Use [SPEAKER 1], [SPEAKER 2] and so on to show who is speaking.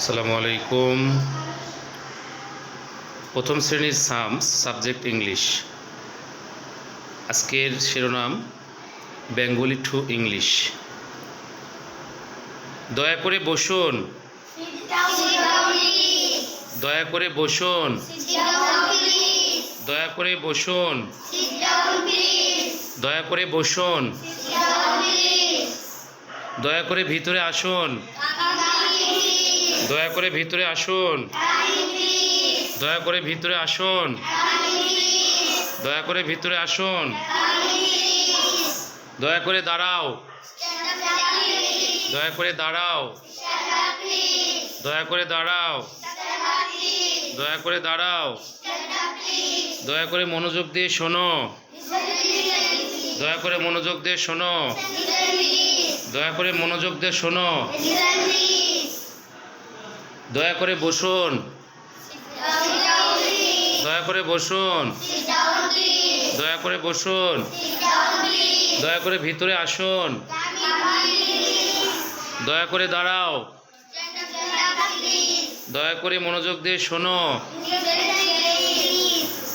[SPEAKER 1] আসসালামু আলাইকুম। প্রথম শ্রেণীর সামস সাবজেক্ট ইংলিশ। আজকের শিরোনাম বেঙ্গলি টু ইংলিশ। দয়া করে বসুন, দয়া করে বসুন, দয়া করে বসুন, দয়া করে বসুন, দয়া করে ভিতরে আসুন, দয়া করে ভিতরে আসুন, দয়া করে ভিতরে আসুন, দয়া করে ভিতরে আসুন, দয়া করে দাঁড়াও, দয়া করে দাঁড়াও, দয়া করে দাঁড়াও, দয়া করে দাঁড়াও, দয়া করে মনোযোগ দিয়ে শোনো, দয়া করে মনোযোগ দিয়ে শোনো, দয়া করে মনোযোগ দিয়ে শোনো, দয়া করে বসুন, দয়া করে বসুন, দয়া করে বসুন, দয়া করে ভিতরে আসুন, দয়া করে দাঁড়াও, দয়া করে মনোযোগ দিয়ে শোনো,